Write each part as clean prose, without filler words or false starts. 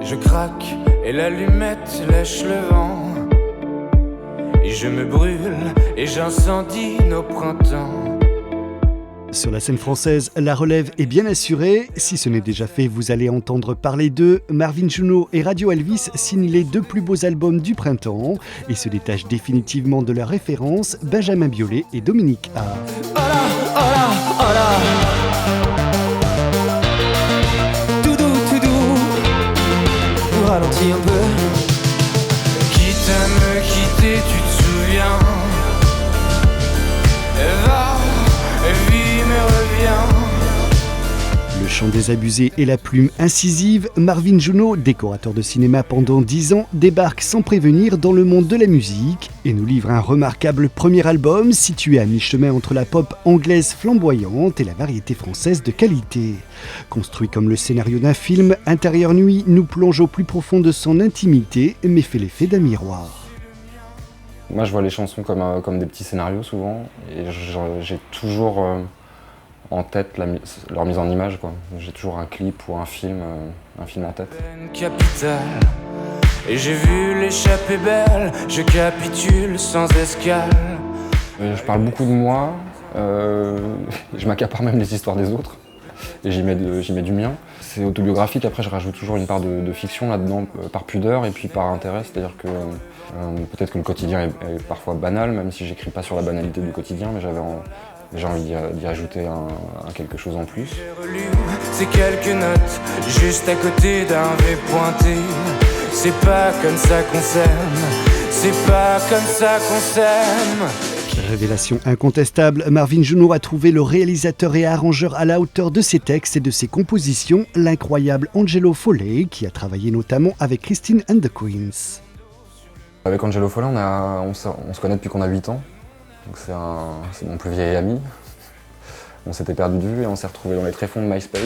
Je craque et l'allumette lèche le vent. Et je me brûle et j'incendie nos printemps. Sur la scène française, la relève est bien assurée. Si ce n'est déjà fait, vous allez entendre parler d'eux. Marvin Juno et Radio Elvis signent les 2 plus beaux albums du printemps et se détachent définitivement de leurs références, Benjamin Biolay et Dominique A. Hola, hola, hola. Tout doux, ralentis un peu. Quitte à me quitter, tu te souviens. Va, vie me revient. Le chant désabusé et la plume incisive, Marvin Juno, décorateur de cinéma pendant 10 ans, débarque sans prévenir dans le monde de la musique et nous livre un remarquable premier album situé à mi-chemin entre la pop anglaise flamboyante et la variété française de qualité. Construit comme le scénario d'un film, Intérieur Nuit nous plonge au plus profond de son intimité mais fait l'effet d'un miroir. Moi je vois les chansons comme des petits scénarios souvent et j'ai toujours en tête leur mise en image, quoi. J'ai toujours un clip ou un film en tête. Capitale, et j'ai vu l'échappée belle, je capitule sans escale. Je parle beaucoup de moi, je m'accapare même les histoires des autres et j'y mets du mien. C'est autobiographique, après je rajoute toujours une part de fiction là-dedans, par pudeur et puis par intérêt, c'est-à-dire que peut-être que le quotidien est parfois banal, même si j'écris pas sur la banalité du quotidien, mais j'ai envie d'y ajouter un quelque chose en plus. J'ai relu ces quelques notes, juste à côté d'un V pointé. C'est pas comme ça qu'on s'aime, c'est pas comme ça qu'on s'aime. Révélation incontestable, Marvin Juno a trouvé le réalisateur et arrangeur à la hauteur de ses textes et de ses compositions, l'incroyable Angelo Foley, qui a travaillé notamment avec Christine and the Queens. Avec Angelo Foley, on se connaît depuis qu'on a 8 ans. Donc c'est mon plus vieil ami. On s'était perdu de vue et on s'est retrouvés dans les tréfonds de MySpace.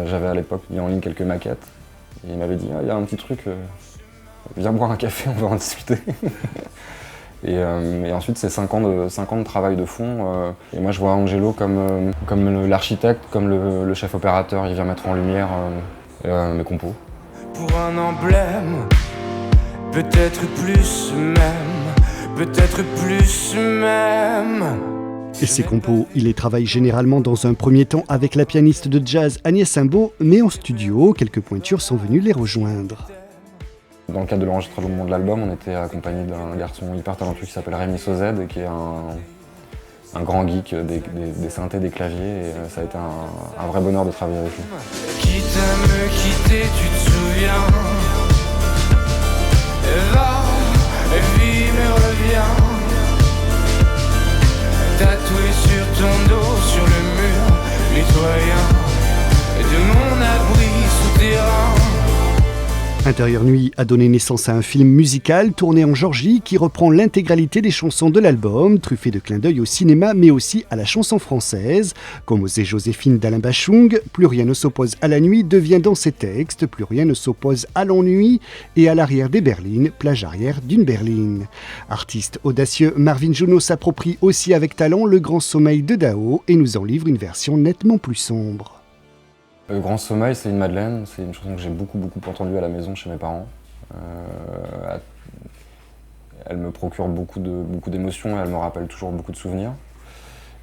J'avais à l'époque mis en ligne quelques maquettes. Et il m'avait dit « il y a un petit truc, viens boire un café, on va en discuter ». Et ensuite c'est 5 ans de travail de fond. Et moi je vois Angelo comme l'architecte, comme le chef opérateur. Il vient mettre en lumière mes compos. Pour un emblème, peut-être plus même, peut-être plus même. Et ses compos, il les travaille généralement dans un premier temps avec la pianiste de jazz Agnès Imbeau, mais en studio, quelques pointures sont venues les rejoindre. Dans le cadre de l'enregistrement de l'album, on était accompagné d'un garçon hyper talentueux qui s'appelle Rémi Sozed, qui est un grand geek des synthés, des claviers, et ça a été un vrai bonheur de travailler avec lui. Quitte à me quitter, tu te souviens. Va, vie me revient. Tatoué sur ton dos, sur le mur mitoyen de mon abri souterrain. Intérieur Nuit a donné naissance à un film musical tourné en Géorgie qui reprend l'intégralité des chansons de l'album, truffé de clins d'œil au cinéma mais aussi à la chanson française. Comme Osée Joséphine d'Alain Bachung, Plus rien ne s'oppose à la nuit devient dans ses textes Plus rien ne s'oppose à l'ennui et à l'arrière des berlines, plage arrière d'une berline. Artiste audacieux, Marvin Juno s'approprie aussi avec talent le grand sommeil de Dao et nous en livre une version nettement plus sombre. Le Grand Sommeil, c'est une madeleine, c'est une chanson que j'ai beaucoup entendue à la maison chez mes parents. Elle me procure beaucoup d'émotions et elle me rappelle toujours beaucoup de souvenirs.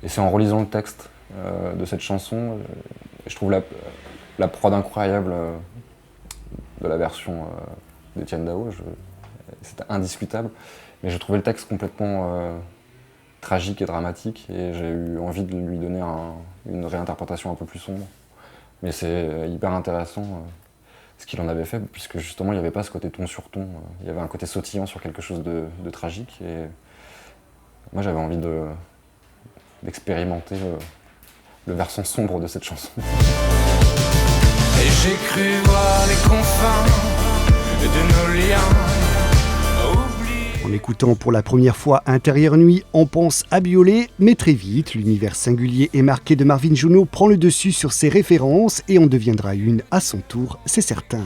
Et c'est en relisant le texte de cette chanson, je trouve la prod incroyable de la version d'Étienne Dao, c'était indiscutable, mais je trouvais le texte complètement tragique et dramatique et j'ai eu envie de lui donner une réinterprétation un peu plus sombre. Mais c'est hyper intéressant ce qu'il en avait fait, puisque justement il n'y avait pas ce côté ton sur ton, il y avait un côté sautillant sur quelque chose de tragique. Et moi j'avais envie d'expérimenter le versant sombre de cette chanson. Et j'ai cru voir les confins de nos liens. En écoutant pour la première fois Intérieur Nuit, on pense à Biolay, mais très vite, l'univers singulier et marqué de Marvin Juno prend le dessus sur ses références et on deviendra une à son tour, c'est certain.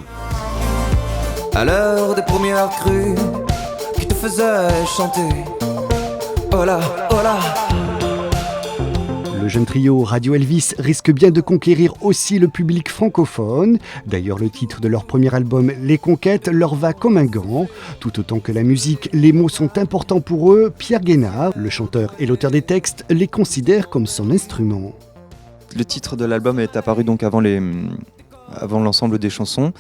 À l'heure des premières crues qui te faisaient chanter, oh là, oh là. Le jeune trio Radio Elvis risque bien de conquérir aussi le public francophone. D'ailleurs, le titre de leur premier album, Les Conquêtes, leur va comme un gant. Tout autant que la musique, les mots sont importants pour eux. Pierre Guénard, le chanteur et l'auteur des textes, les considère comme son instrument. Le titre de l'album est apparu donc avant l'ensemble des chansons.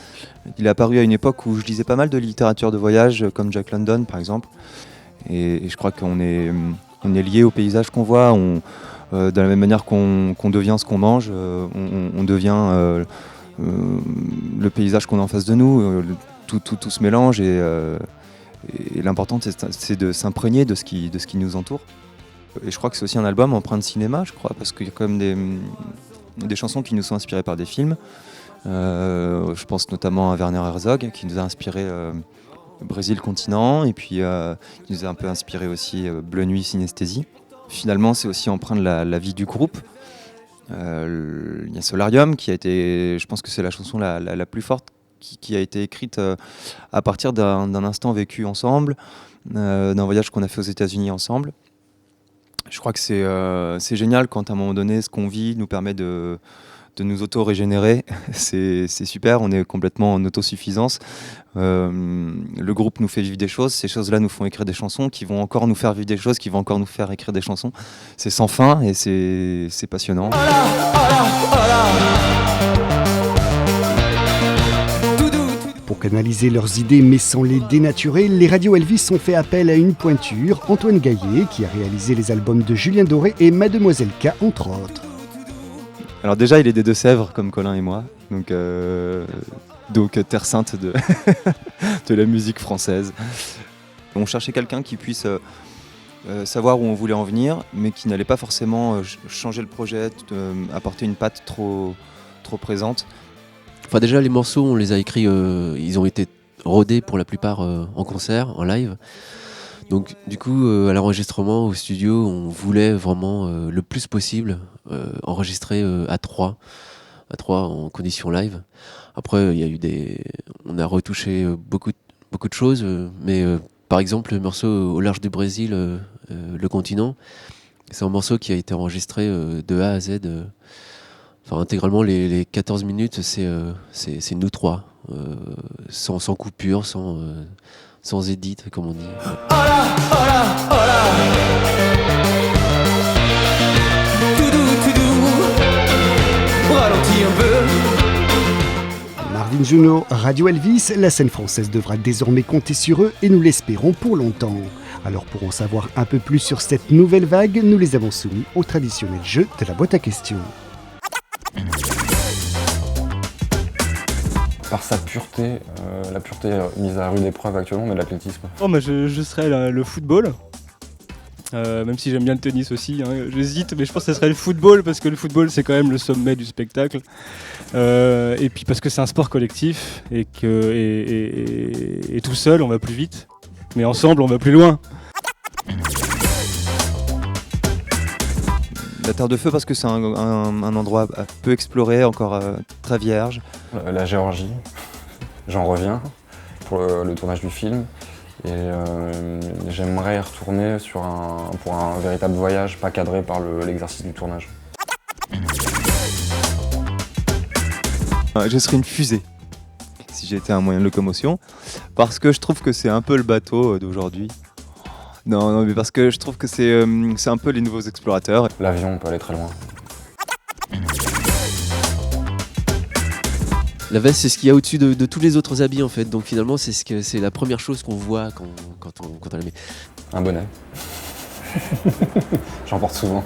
Il est apparu à une époque où je lisais pas mal de littérature de voyage, comme Jack London par exemple. Et je crois qu'on est lié au paysage qu'on voit. De la même manière qu'on devient ce qu'on mange, on devient le paysage qu'on a en face de nous. Tout se mélange et l'important c'est de s'imprégner de ce qui nous entoure. Et je crois que c'est aussi un album empreint de cinéma, je crois, parce qu'il y a quand même des chansons qui nous sont inspirées par des films. Je pense notamment à Werner Herzog, qui nous a inspiré Brésil continent, et puis qui nous a un peu inspiré aussi Bleu Nuit Synesthésie. Finalement, c'est aussi empreint de la vie du groupe. Il y a Solarium, qui a été, je pense que c'est la chanson la plus forte, qui a été écrite à partir d'un instant vécu ensemble, d'un voyage qu'on a fait aux États-Unis ensemble. Je crois que c'est génial quand à un moment donné, ce qu'on vit nous permet de nous auto-régénérer. C'est super, on est complètement en autosuffisance. Le groupe nous fait vivre des choses, ces choses-là nous font écrire des chansons qui vont encore nous faire vivre des choses, qui vont encore nous faire écrire des chansons. C'est sans fin et c'est passionnant. Pour canaliser leurs idées mais sans les dénaturer, les Radio Elvis ont fait appel à une pointure, Antoine Gaillet, qui a réalisé les albums de Julien Doré et Mademoiselle K, entre autres. Alors déjà, il est des Deux-Sèvres, comme Colin et moi, donc terre sainte de, de la musique française. On cherchait quelqu'un qui puisse savoir où on voulait en venir, mais qui n'allait pas forcément changer le projet, apporter une patte trop présente. Enfin déjà les morceaux on les a écrits, ils ont été rodés pour la plupart en concert, en live. Donc du coup à l'enregistrement au studio on voulait vraiment le plus possible enregistrer à trois en conditions live. Après il y a eu on a retouché beaucoup de choses, mais par exemple le morceau Au large du Brésil, le continent, c'est un morceau qui a été enregistré de A à Z. Enfin, intégralement, les 14 minutes, c'est nous trois, sans coupure, sans edit, comme on dit. Hola, hola, hola. Tout doux, ralentis un peu. Marvin Juno, Radio Elvis, la scène française devra désormais compter sur eux et nous l'espérons pour longtemps. Alors pour en savoir un peu plus sur cette nouvelle vague, nous les avons soumis au traditionnel jeu de la boîte à questions. Par sa pureté, la pureté mise à rude épreuve actuellement, mais l'athlétisme. Oh, je serais le football, même si j'aime bien le tennis aussi, hein. J'hésite, mais je pense que ce serait le football, parce que le football c'est quand même le sommet du spectacle. Et puis parce que c'est un sport collectif, et tout seul on va plus vite, mais ensemble on va plus loin. La Terre de Feu parce que c'est un endroit peu exploré, encore très vierge. La Géorgie, j'en reviens pour le tournage du film. Et j'aimerais y retourner pour un véritable voyage, pas cadré par l'exercice du tournage. Je serais une fusée, si j'étais un moyen de locomotion, parce que je trouve que c'est un peu le bateau d'aujourd'hui. Non, mais parce que je trouve que c'est un peu les nouveaux explorateurs. L'avion, on peut aller très loin. La veste, c'est ce qu'il y a au-dessus de tous les autres habits en fait. Donc finalement, c'est la première chose qu'on voit quand on la met. Un bonnet. J'en porte souvent.